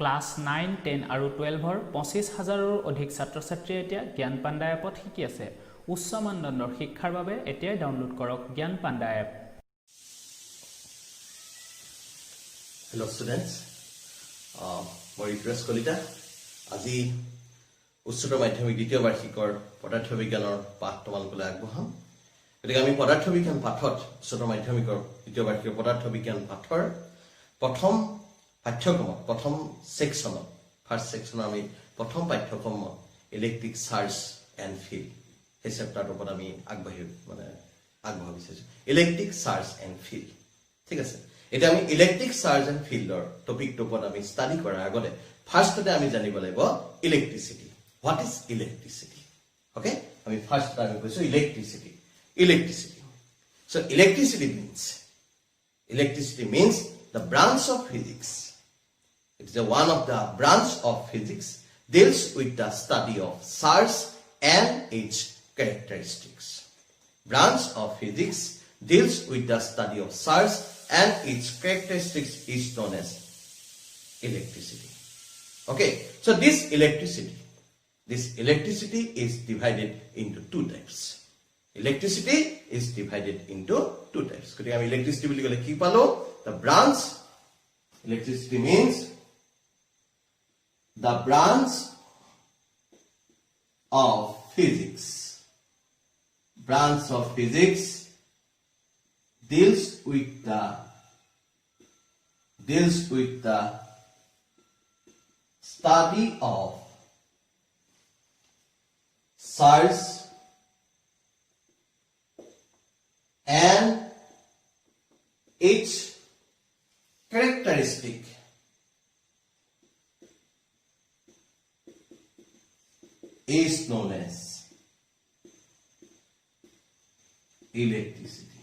Class 9, 10 আৰু 12 25,000ৰো অধিক ছাত্ৰ-ছাত্ৰীয়ে এতিয়া জ্ঞান পাণ্ডা এপত শিকি আছে। উচ্চ মানদণ্ডৰ শিক্ষাৰ বাবে এতিয়াই ডাউনলোড কৰক জ্ঞান পাণ্ডা এপ। Hello students, মই Rituraj Kalita। আজি উচ্চতৰ মাধ্যমিক দ্বিতীয় বাৰ্ষিকৰ পদাৰ্থ বিজ্ঞানৰ পাঠ তোমালোকলৈ আগবঢ়াম। গতিকে আমি পদাৰ্থ বিজ্ঞান পাঠত উচ্চতৰ মাধ্যমিকৰ দ্বিতীয় বাৰ্ষিকৰ পদাৰ্থ বিজ্ঞান পাঠৰ প্ৰথম পাঠ্যক্ৰমত প্ৰথম সেকশনত ফাৰ্স্ট সেকশনৰ আমি প্ৰথম পাঠ্যক্ৰমত ইলেক্ট্ৰিক চাৰ্জ এণ্ড ফিল্ড এই চেপ্টাৰটোৰ ওপৰত আমি আগবঢ়া বিচাৰিছোঁ। ইলেক্ট্ৰিক চাৰ্জ এণ্ড ফিল্ড, ঠিক আছে। এতিয়া আমি ইলেক্ট্ৰিক চাৰ্জ এণ্ড ফিল্ডৰ টপিকটোৰ ওপৰত আমি ষ্টাডি কৰাৰ আগতে ফাৰ্ষ্টতে আমি জানিব লাগিব electricity. What is electricity? Okay, আমি ফাৰ্ষ্ট আমি কৈছোঁ electricity. So electricity means the branch of physics. It is one of the branch of physics deals with the study of charge and its characteristics. Branch of physics deals with the study of charge and its characteristics is known as electricity. Okay, so this electricity is divided into two types. Electricity is divided into two types. Gotike ami electricity boli kole ki palo? The branch. Electricity means the branch of physics. Branch of physics deals with the study of charge and its characteristic is known as electricity.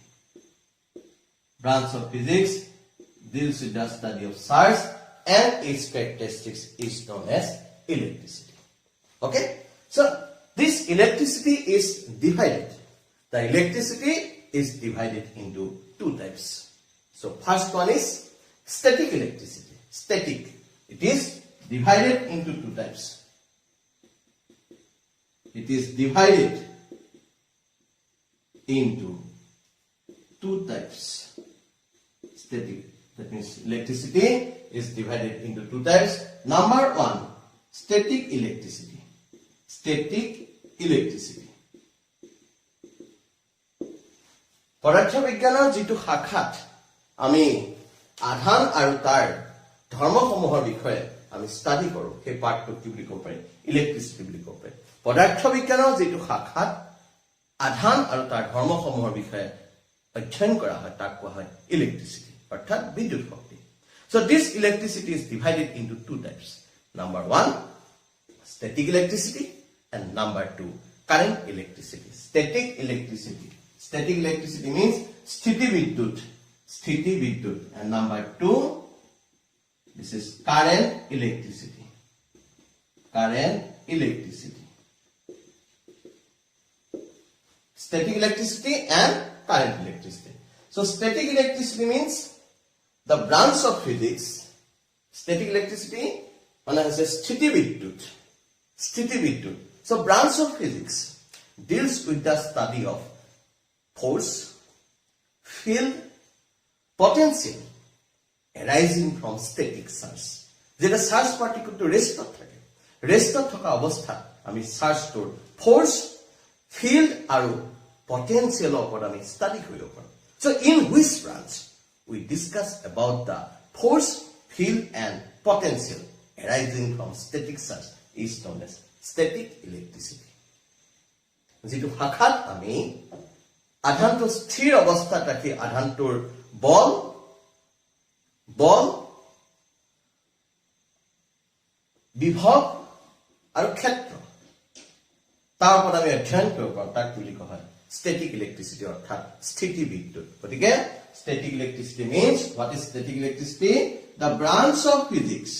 Branch of physics deals with the study of charge and its characteristics is known as electricity. Okay, so this electricity is divided. The electricity is divided into two types. So first one is static electricity. Static. It is divided into two types. It is divided into two types. Static. That means electricity is divided into two types. Number one, static electricity. Static electricity. পদাৰ্থ বিজ্ঞানৰ যিটো শাখাত আমি আধান আৰু তাৰ ধৰ্মসমূহৰ বিষয়ে আমি ষ্টাডি কৰোঁ সেই পাৰ্টটো কি বুলি ক'ব পাৰি? ইলেক্ট্ৰিচিটি বুলি ক'ব পাৰি। পদাৰ্থ বিজ্ঞানৰ যিটো শাখাত আধান আৰু তাৰ ধৰ্মসমূহৰ বিষয়ে অধ্যয়ন কৰা হয় তাক কোৱা হয় ইলেক্ট্ৰিচিটি, অৰ্থাৎ বিদ্যুৎ শক্তি। So this electricity is divided into two types. Number one, static electricity, and number two, current electricity. Static electricity. Static electricity means sthiti vidyut, and number two, this is current electricity. Static electricity and current electricity. So static electricity means the branch of physics. Static electricity is sthiti vidyut. So branch of physics deals with the study of force, field, potential arising from static charge. যেটা charge পাৰ্টিকলটো ৰেষ্টত থাকে, ৰেষ্টত থকা অৱস্থাত আমি চাৰ্জটোৰ force, field আৰু পটেনচিয়েলৰ ওপৰত আমি study কৰিব পাৰোঁ। So in which branch we discuss about the force, field and potential arising from static charge is known as static electricity. যিটো শাখাত আমি আধানটো স্থিৰ অৱস্থাত ৰাখি আধানটোৰ বল বিভৱ আৰু ক্ষেত্ৰ তাৰ ওপৰত আমি অধ্যয়ন কৰিব পাৰোঁ তাক বুলি কোৱা হয় static electricity অৰ্থাৎ স্থিতি বিদ্যুৎ। গতিকে static electricity means, what is static electricity? The branch of physics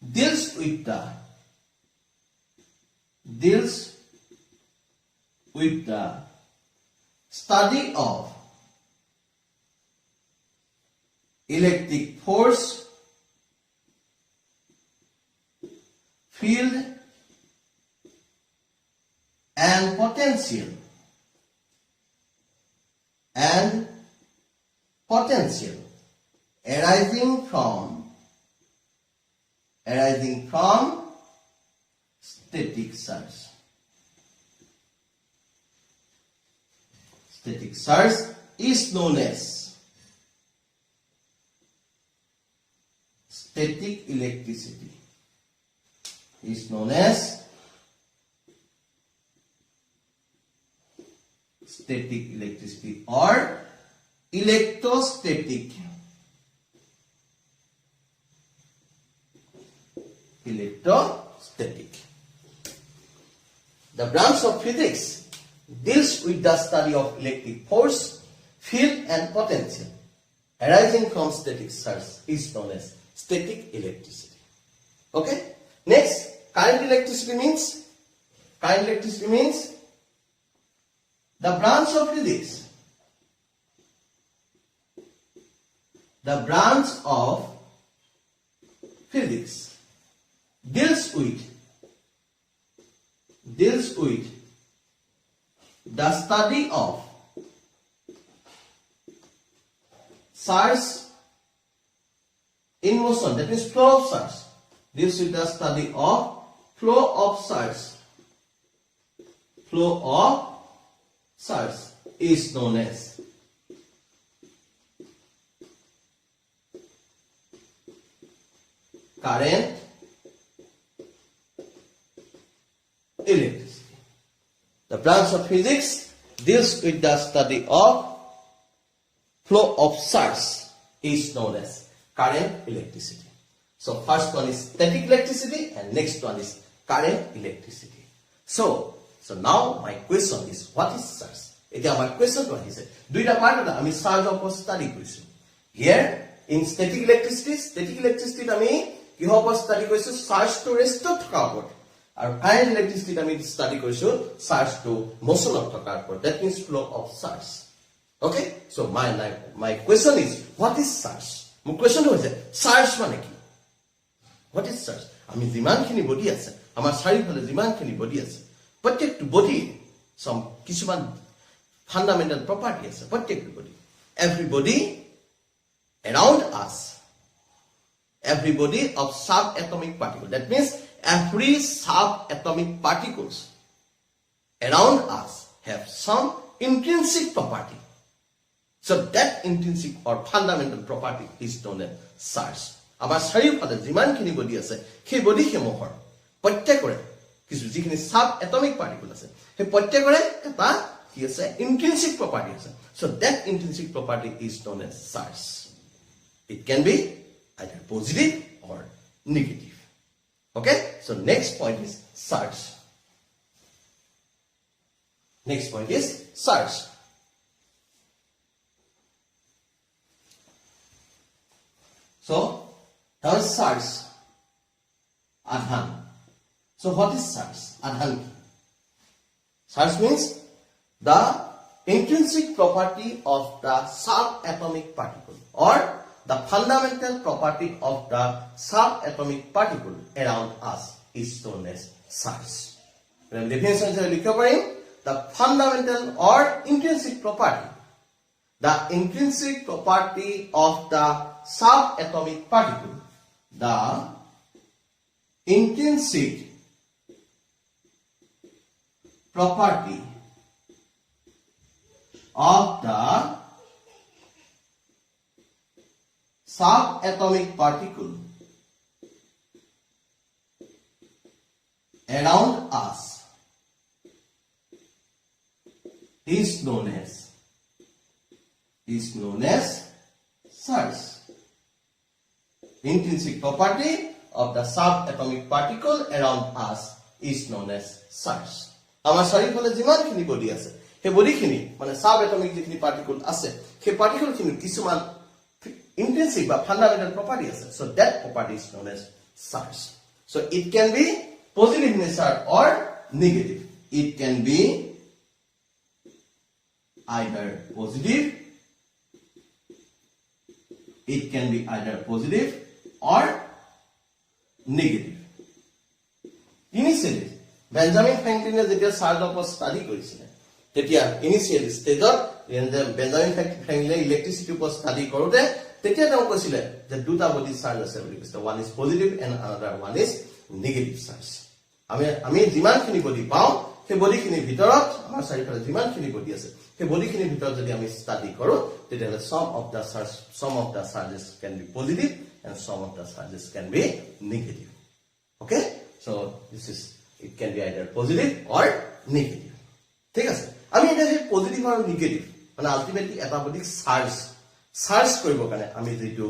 deals with the study of electric force, field, and potential arising from static surge. Static surge is known as static electricity. Is known as static electricity or electrostatic. The branch of physics deals with the study of electric force, field, and potential arising from static surge is known as static electricity. Okay? Next, current electricity means the branch of physics. The branch of physics deals with the study of surge in motion, that means flow of surge. Deals with the study of flow of surge. Flow of surge is known as current electricity. The branch of physics deals with the study of flow of surge is known as current electricity. So first one is static electricity and next one is current electricity. So now my question is, what is surge? Etia my question to ahise. Duita part eta ami surge opor study koisu. Here in static electricity ami kiho opor study koisu? Surge to rest of thoka opor. Aru current electricity ami study koisu surge to motion of thoka opor. That means flow of surge. Okay? So my question is, what is surge? My question to hoise surge mane ki? What is surge? Ami jimankhini body ase, amar sharifale jimankhini body ase, protect body some kisuman fundamental property ase, protect body. Everybody around us, everybody of subatomic particle. That means every subatomic particles around us have some intrinsic property. So that intrinsic or fundamental property is known as surge. Amar sharifale jimankhini body ase, সেই body hemohor প্ৰত্যেকৰে কিছু যিখিনি subatomic particle আছে, সেই প্ৰত্যেকৰে এটা কি আছে intrinsic property আছে. So that intrinsic property is known as surge. It can be either positive or negative. Okay? So next point is surge. Next point is surge. So now is surge. Adhan. So what is surge? Adhan. Surge means the intrinsic property of the subatomic particle or the fundamental property of the subatomic particle around us is known as surge. When definition is the fundamental or intrinsic property. The intrinsic property of the subatomic particle. The intrinsic property of the subatomic particle around us is known as surge. Intrinsic property of the subatomic particle around us is known as surge. Amar sharifale jimankhini body ase, he body khini mane subatomic jikhini particle ase, he particle khini kisuman intrinsic বা fundamental property ase. So that property is known as charge. So it can be positive nature or negative. It can be either positive. It can be either positive or negative. Initially, Benjamin Franklin যেতিয়া চাৰ্জৰ ওপৰত study কৰিছিলে তেতিয়া ইনিশিয়েল ষ্টেজত Benjamin ফ্ৰেংকলিনে ইলেক্ট্ৰিচিটিৰ ওপৰত study কৰোতে তেতিয়া তেওঁ কৈছিলে যে দুটা বডি চাৰ্জ আছে বুলি কৈছে one is positive and another one is negative charge আমি যিমানখিনি বডি পাওঁ সেই বডিখিনিৰ ভিতৰত আমাৰ চাৰিওফালে যিমানখিনি বডি আছে সেই বডিখিনিৰ ভিতৰত যদি আমি ষ্টাডি কৰোঁ তেতিয়াহ'লে some of the charges can be positive and some of the charges can be negative. Okay, so it can be either positive or negative. ঠিক আছে আমি এটা সেই পজিটিভ আৰু নেগেটিভ মানে আলটিমেটলি এটা বডিক চাৰ্জ কৰিবৰ কাৰণে আমি যেটো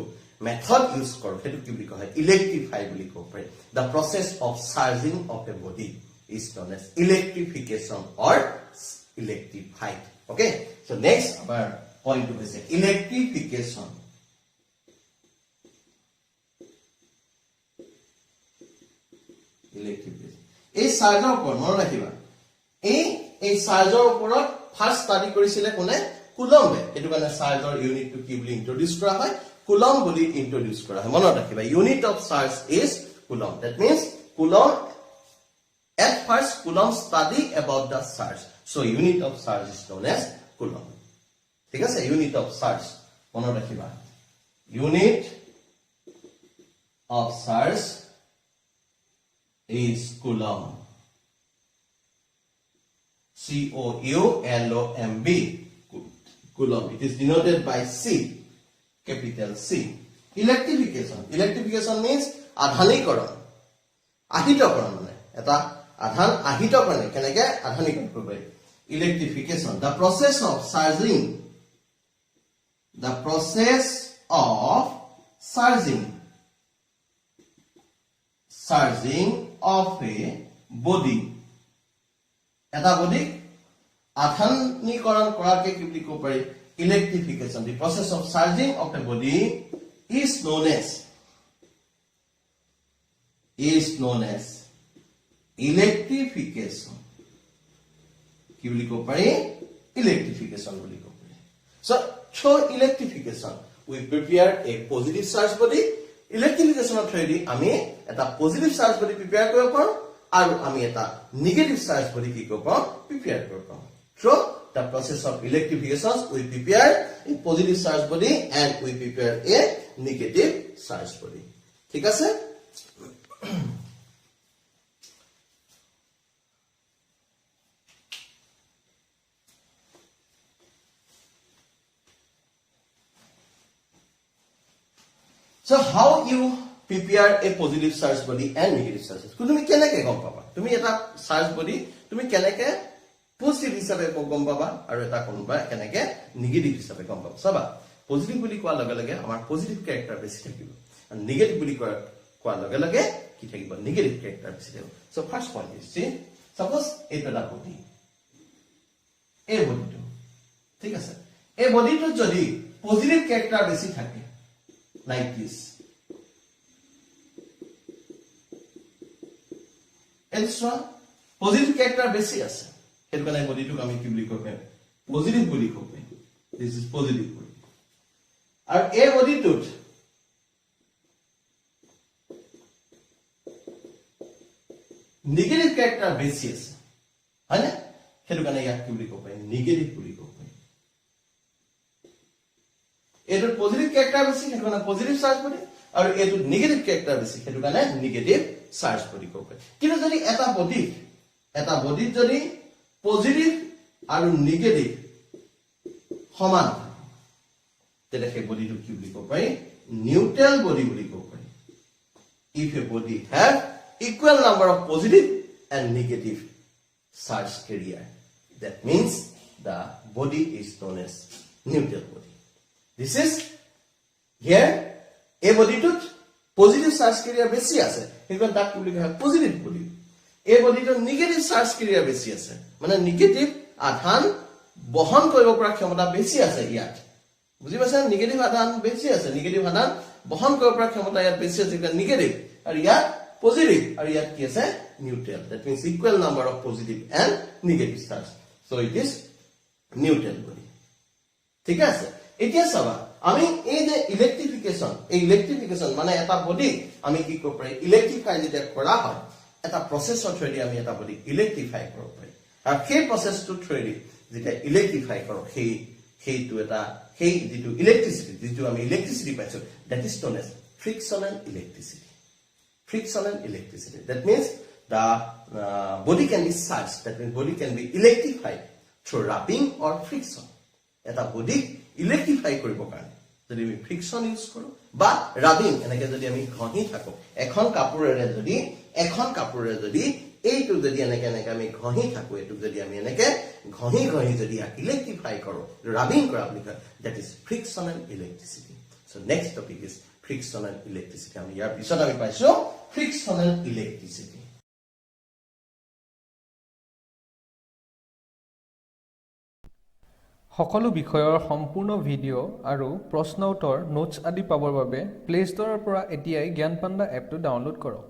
মেথড ইউজ কৰোঁ সেইটো কি বুলি কয় ইলেক্ট্ৰিফাই বুলি ক'ব পাৰি the process of charging of a body is known as electrification or electrified. Okay, so next our point to is electrification. এই চাৰ্জৰ ওপৰত মনত ৰাখিবা এই চাৰ্জৰ ওপৰত ফাৰ্স্ট ষ্টাডি কৰিছিলে কোনে কুলম্বে এটো কাৰণে চাৰ্জৰ ইউনিটটো কি বুলি ইন্ট্ৰোডিউস কৰা হয় কুলম্ব বুলি ইন্ট্ৰোডিউস কৰা হয় মনত ৰাখিবা unit of charge is coulomb that means coulomb at first coulomb study about the charge so unit of charge is known as coulomb ঠিক আছে ইউনিট অফ চাৰ্জ মনত ৰাখিবা unit of charge is coulomb. C-O-U-L-O-M-B. Coulomb. It is denoted by C. Capital C. Electrification. Electrification means adhanikoran. Ahitokaran. Eta adhan ahitokaran. Keneke adhanikoran. Electrification. The process of charging. The process of charging of a body eta body adhanikoran korake ki boli ko pare electrification the process of charging of a body is known as electrification ki boli ko pare electrification boli ko pare so through electrification we prepare a positive charge body electrification of thread আমি এটা positive charge body prepare কৰিব পাৰোঁ আৰু আমি এটা negative charge body কি কৰিব পাৰোঁ প্ৰিপেয়াৰ কৰিব পাৰোঁ so the process of electrification we prepare a positive charge body and we prepare a negative charge body ঠিক আছে So how you prepare a positive charge body and negative charge body? তুমি কেনেকৈ গম পাবা তুমি এটা চাৰ্জ বডি তুমি কেনেকৈ পজিটিভ হিচাপে গম পাবা আৰু এটা কোনবা কেনেকৈ নেগেটিভ হিচাপে গম পাবা চাবা পজিটিভ বুলি কোৱাৰ লগে লগে আমাৰ পজিটিভ ক্যাৰেক্টাৰ বেছি থাকিব আৰু নেগেটিভ বুলি কোৱাৰ লগে লগে কি থাকিব নেগেটিভ ক্যাৰেক্টাৰ বেছি থাকিব so first point is see suppose এটা বডি এই বডিটো ঠিক আছে এই বডিটো যদি পজিটিভ ক্যাৰেক্টাৰ বেছি থাকে like this elsewhere positive character বেছি আছে এর কারণে বডিটো আমি কি বলি কই পজিটিভ বলি কই this is positive body আর এই বডিটোত নেগেটিভ character বেছি আছে হয় না এর কারণে ইয়াক কি বলি কই নেগেটিভ বলি কই এটো পজিটিভ ক্যারেক্টার বেছি হেতু কারণে পজিটিভ চার্জ বডি আর এটো নেগেটিভ ক্যারেক্টার বেছি হেতু কারণে নেগেটিভ চার্জ বডি কয় কিন্তু যদি এটা বডি যদি পজিটিভ আর নেগেটিভ সমান তেলে সেই বডিটো কি বুলি কয় নিউট্রাল বডি বুলি কয় if a body have equal number of positive and negative charge carrier that means the body is known as neutral body. This is here a body to positive charge carrier বেছি আছে এখন তাক কি বুলি কয় positive body এই বডিটো negative charge ক্যাৰিয়াৰ বেছি আছে মানে নেগেটিভ আধান বহন কৰিব পৰা ক্ষমতা বেছি আছে ইয়াত বুজি পাইছা নেগেটিভ আধান বেছি আছে নেগেটিভ আধান বহন কৰিব পৰা ক্ষমতা ইয়াত বেছি আছে নেগেটিভ আৰু ইয়াত positive আৰু ইয়াত কি আছে neutral that means equal number of positive and negative charge so it is neutral body ঠিক আছে এতিয়া চাবা আমি এই যে ইলেক্ট্ৰিফিকেশন মানে এটা বডি আমি কি কৰিব পাৰি ইলেক্ট্ৰিফাই যেটা কৰা হয় এটা প্ৰসেছৰ থ্ৰুদি আমি এটা বডি ইলেক্ট্ৰিফাই কৰিব পাৰি আৰু সেই প্ৰসেছটো থ্ৰুদি যেটা ইলেক্ট্ৰিফাই কৰো সেইটো এটা সেই যেটো ইলেক্ট্ৰিসিটি যেটো আমি ইলেক্ট্ৰিসিটি পাইছো that is known as frictional electricity that means the body can be charged that means body can be electrified through rubbing or friction eta body electrify koribo karone jodi ami friction use koru ba rubbing enake jodi ami ghahi thako ekhon kapurere jodi এইটো যদি এনেকে আমি ঘহি থাকো এটো যদি আমি এনেকে ঘহি যদি ইলেক্ট্রিফাই করো রাবিং করা বুলি কয় that is frictional electricity so next topic is frictional electricity আমি ইয়াৰ পিছত আমি পাইছো frictional electricity সকলো বিষয়ৰ সম্পূৰ্ণ ভিডিও আৰু প্ৰশ্ন উত্তৰ নোটছ আদি পাবৰ বাবে প্লে ষ্টৰৰ পৰা এতিয়াই জ্ঞান পাণ্ডা এপটো ডাউনলোড কৰক